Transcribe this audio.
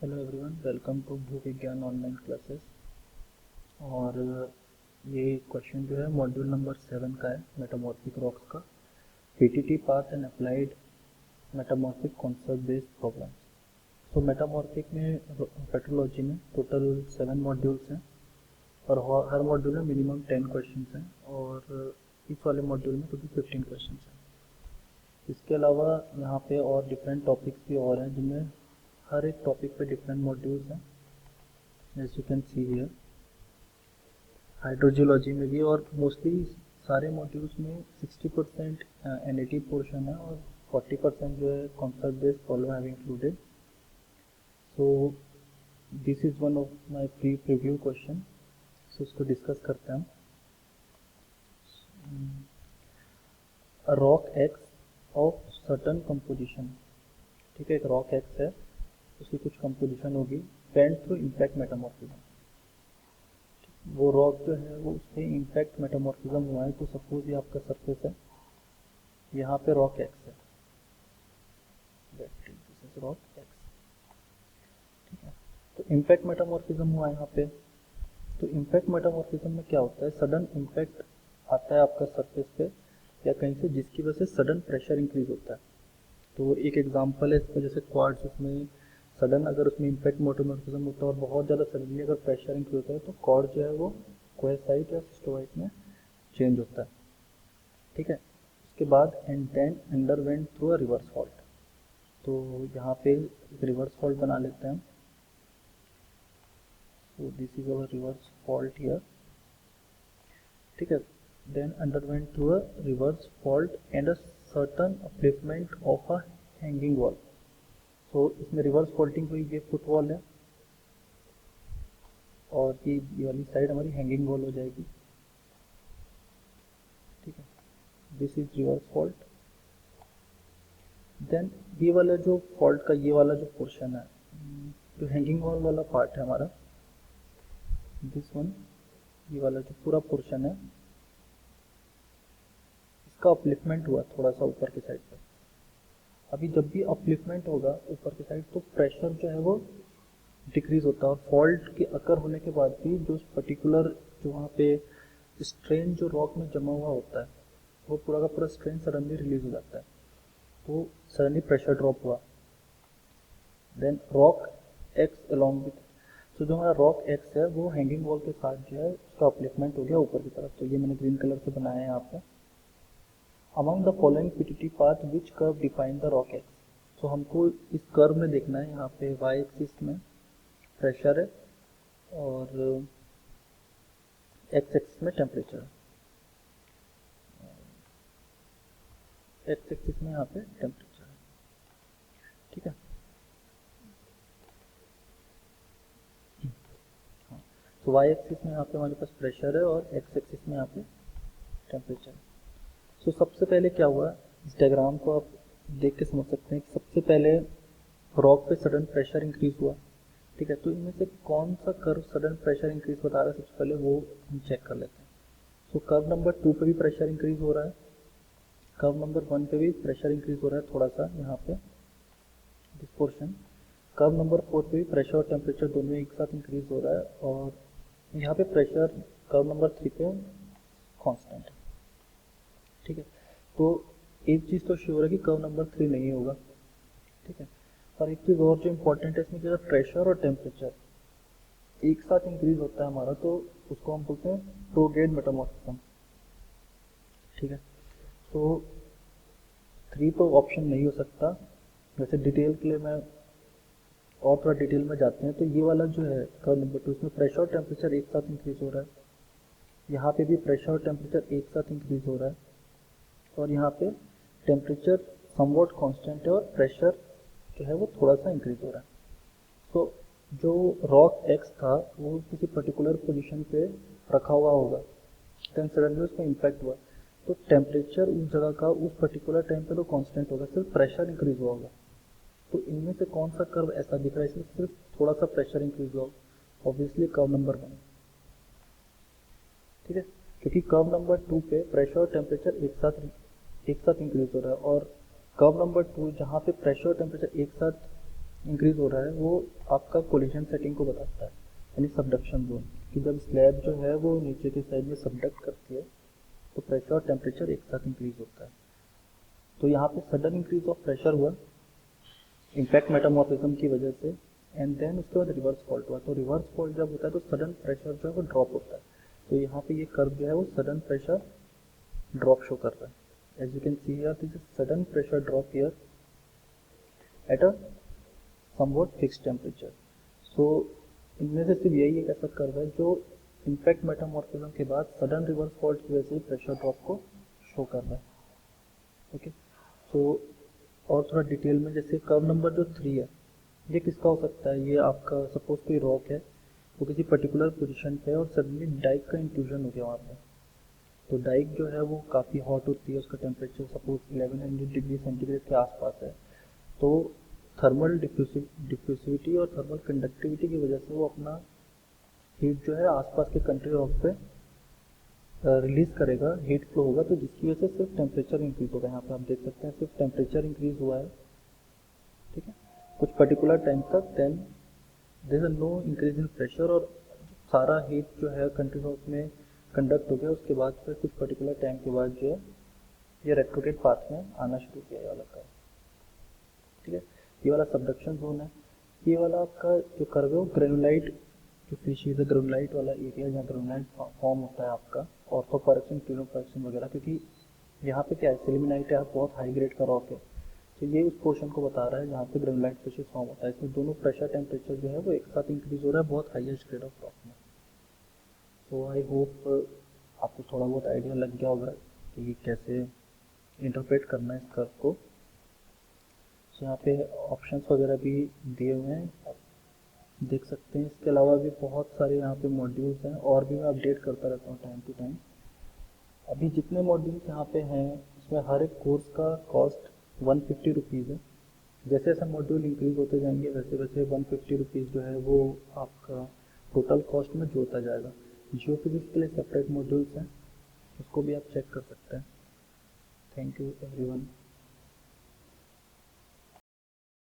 Hello everyone, welcome to भू विज्ञान online classes. और ये क्वेश्चन जो है मॉड्यूल नंबर 7 का है, मेटामॉर्फिक रॉक्स का, PTT path and applied metamorphic concept based problem. तो मेटामॉर्फिक में पेट्रोलॉजी में टोटल 7 मॉड्यूल्स हैं और हर मॉड्यूल में मिनिमम 10 क्वेश्चन हैं और इस वाले मॉड्यूल में टोटल 15 क्वेश्चन हैं। इसके अलावा यहाँ पे और डिफरेंट टॉपिक्स भी और हैं जिनमें हर एक टॉपिक पे डिफरेंट मॉड्यूल्स हैं, as you can see here. Hydrogeology में भी और मोस्टली सारे मॉड्यूल्स में 60% एनएटी पोर्शन है और 40% जो है concept based problem have included. So this is one of my pre preview question, so इसको डिस्कस करते हैं हम। Rock x of certain composition, ठीक है, एक रॉक एक्स है, उसकी कुछ कंपोजिशन होगी, बेंड थ्रू इम्पैक्ट मेटामॉर्फिज्म। वो रॉक जो है वो उससे इम्पैक्ट मेटामॉर्फिज्म हुआ है। तो सपोज ये आपका सरफेस है, यहाँ पे रॉक एक्स है, रॉक एक्स, ठीक है। तो इम्पैक्ट मेटामॉर्फिज्म हुआ है यहाँ पे। तो इम्पैक्ट मेटामॉर्फिज्म में क्या होता है, सडन इम्पैक्ट आता है आपका सरफेस पे या कहीं से, जिसकी वजह से सडन प्रेशर इंक्रीज होता है। तो एक एग्जांपल है इसका, जैसे क्वार्ट्ज, उसमें सडन अगर उसमें इम्पैक्ट मेटामॉर्फिज्म होता है और बहुत ज़्यादा सडनली अगर प्रेशर इंक्रीज होता है तो क्वार्ट्ज जो है वो क्वार्ट्जाइट या सिस्टोवाइट में चेंज होता है, ठीक है। उसके बाद and then underwent through a reverse fault. तो यहाँ पे एक रिवर्स फॉल्ट बना लेते हैं। So this is our reverse fault here, ठीक है। Then underwent through a reverse fault and a certain upliftment of a hanging wall. तो इसमें रिवर्स फॉल्टिंग हुई, ये फुट वॉल है और ये वाली साइड हमारी हैंगिंग वॉल हो जाएगी, ठीक है। This is reverse fault. Then ये वाला जो फॉल्ट का ये वाला जो पोर्शन है, जो हैंगिंग वॉल वाला पार्ट है हमारा, दिस वन, ये वाला जो पूरा पोर्शन है, इसका अपलिफ्टमेंट हुआ थोड़ा सा ऊपर की साइड पे। अभी जब भी अपलिफ्टमेंट होगा ऊपर की साइड तो प्रेशर जो है वो डिक्रीज होता है और फॉल्ट के अकर होने के बाद भी जो पर्टिकुलर जो वहाँ पे स्ट्रेन जो रॉक में जमा हुआ होता है वो पूरा का पूरा स्ट्रेन सडनली रिलीज हो जाता है। तो सडनली प्रेशर ड्रॉप हुआ। Then rocks along with, तो जो हमारा रॉक एक्स है वो हैंगिंग वॉल के साथ जो है उसका अपलिफ्टमेंट हो गया ऊपर की तरफ। तो ये मैंने ग्रीन कलर से बनाया है यहाँ पे। Among the following PTT path which curve define the rock x. तो हमको इस कर्व में देखना है, यहाँ पे वाई एक्सिस में प्रेशर है और एक्स एक्सिस में टेम्परेचर है। एक्स एक्सिस में यहाँ पे टेम्परेचर है, ठीक है। हाँ, तो वाई एक्सिस में यहाँ पे हमारे पास प्रेशर है और एक्स एक्सिस में यहाँ पे टेम्परेचर है। तो सबसे पहले क्या हुआ, इस डायग्राम को आप देख के समझ सकते हैं कि सबसे पहले रॉक पे सडन प्रेशर इंक्रीज हुआ, ठीक है। तो इनमें से कौन सा कर्व सडन प्रेशर इंक्रीज बता रहा है, सबसे पहले वो हम चेक कर लेते हैं। तो कर्व नंबर 2 पे भी प्रेशर इंक्रीज हो रहा है, कर्व नंबर 1 पे भी प्रेशर इंक्रीज हो रहा है थोड़ा सा यहाँ पे दिस पोर्शन। कर्व नंबर 4 पे भी प्रेशर और टेम्परेचर दोनों एक साथ इंक्रीज हो रहा है और यहाँ पे प्रेशर कर्व नंबर 3 पे कांस्टेंट है, ठीक है। तो एक चीज़ तो श्योर है कि कर्व नंबर 3 नहीं होगा, ठीक है। और एक चीज़ और जो इम्पोर्टेंट है इसमें, कि अगर प्रेशर और टेम्परेचर एक साथ इंक्रीज होता है हमारा तो उसको हम बोलते हैं प्रोग्रेड मेटामॉर्फिज्म, ठीक है। तो 3 तो ऑप्शन नहीं हो सकता। वैसे डिटेल के लिए मैं और थोड़ा डिटेल में जाते हैं। तो ये वाला जो है कर्व नंबर 2, इसमें प्रेशर और टेम्परेचर एक साथ इंक्रीज हो रहा है, यहाँ पे भी प्रेशर और टेम्परेचर एक साथ इंक्रीज हो रहा है और यहाँ पे टेम्परेचर समवॉट कांस्टेंट है और प्रेशर जो है वो थोड़ा सा इंक्रीज हो रहा है। तो जो रॉक एक्स था वो किसी पर्टिकुलर पोजीशन पे रखा हुआ होगा, देन सडनली उसका इम्पैक्ट हुआ तो टेम्परेचर उस जगह का उस पर्टिकुलर टाइम पे तो कांस्टेंट होगा, सिर्फ प्रेशर इंक्रीज हुआ होगा। तो इनमें से कौन सा कर्व ऐसा दिख रहा है इसमें सिर्फ थोड़ा सा प्रेशर इंक्रीज हुआ, ऑब्वियसली कर्व नंबर 1, ठीक है। क्योंकि कर्व नंबर 2 पे प्रेशर और टेम्परेचर एक साथ इंक्रीज हो रहा है और कर्व नंबर 2 जहाँ पे प्रेशर और टेम्परेचर एक साथ इंक्रीज हो रहा है वो आपका कोलिशन सेटिंग को बताता है, यानी सबडक्शन जोन, कि जब स्लैब जो है वो नीचे की साइड में सबडक्ट करती है तो प्रेशर और टेम्परेचर एक साथ इंक्रीज होता है। तो यहाँ पे सडन इंक्रीज ऑफ प्रेशर हुआ इम्पैक्ट मेटामॉर्फिज्म की वजह से, एंड देन उसके बाद रिवर्स फॉल्ट हुआ। तो रिवर्स फॉल्ट जब होता है तो सडन प्रेशर जो है वो ड्रॉप होता है। तो यहाँ पे ये कर्व जो है वो सडन प्रेशर ड्रॉप शो कर रहा है। As you can see here this is sudden pressure drop here at a somewhat fixed temperature. So इनमें से सिर्फ यही एक ऐसा कर्व है जो इम्पैक्ट मेटामॉर्फिज्म के बाद सडन रिवर्स फॉल्ट की वजह से प्रेशर ड्रॉप को शो कर रहा है। ओके, सो और थोड़ा डिटेल में, जैसे कर्व नंबर जो 3 है ये किसका हो सकता है, ये आपका सपोज कोई रॉक है वो किसी पर्टिकुलर पोजीशन पे है और सडनली डाइक का इंट्रूजन हो गया वहाँ पे। तो डाइक जो है वो काफ़ी हॉट होती है, उसका टेम्परेचर सपोज 1100 डिग्री सेंटीग्रेड के आसपास है। तो थर्मल डिफ्यूसिविटी और थर्मल कंडक्टिविटी की वजह से वो अपना हीट जो है आसपास के कंट्री रॉक पे रिलीज करेगा, हीट फ्लो होगा, तो जिसकी वजह से सिर्फ टेम्परेचर इंक्रीज होगा। यहाँ पे आप देख सकते हैं सिर्फ टेम्परेचर इंक्रीज हुआ है, ठीक है, कुछ पर्टिकुलर टाइम तक। Then there is no increase in pressure और सारा हीट जो है कंट्री रॉक में कंडक्ट हो गया। उसके बाद फिर कुछ पर्टिकुलर टाइम के बाद जो है ये रेट्रोग्रेड पाथ में आना शुरू किया ये वाला कर्व, ठीक है। ये वाला सबडक्शन जोन है। ये वाला आपका जो कर्व है वो ग्रेनुलाइट जो फिशिज है, ग्रेनुलाइट वाला एरिया जहाँ ग्रेनुलाइट फॉर्म होता है आपका ऑर्थोपॉरेक्सिन क्लिनोपॉरेक्सिन वगैरह, क्योंकि यहाँ पे क्या है सिल्लिमिनाइट है, बहुत हाई ग्रेड का रॉक है। तो ये उस पोर्शन को बता रहा है जहाँ पे ग्रेनुलाइट फिशिज फॉर्म होता है। इसमें दोनों प्रेशर टेम्परेचर जो है वो एक साथ इंक्रीज हो रहा है बहुत हाईएस्ट ग्रेड ऑफ रॉक में। तो आई होप आपको थोड़ा बहुत आइडिया लग गया होगा कि कैसे इंटरप्रेट करना है इस कर्व को। तो यहाँ पे ऑप्शंस वगैरह भी दिए हुए हैं, आप देख सकते हैं। इसके अलावा भी बहुत सारे यहाँ पे मॉड्यूल्स हैं और भी मैं अपडेट करता रहता हूँ टाइम टू टाइम। अभी जितने मॉड्यूल्स यहाँ पे हैं उसमें हर एक कोर्स का कॉस्ट 150 रुपीज़ है। जैसे जैसे मॉड्यूल इंक्रीज होते जाएंगे वैसे वैसे 150 रुपीज़ जो है वो आपका टोटल कॉस्ट में जोड़ता जाएगा। जियो फिजिक्स के लिए सेपरेट मॉड्यूल्स हैं, उसको भी आप चेक कर सकते हैं। Thank you everyone.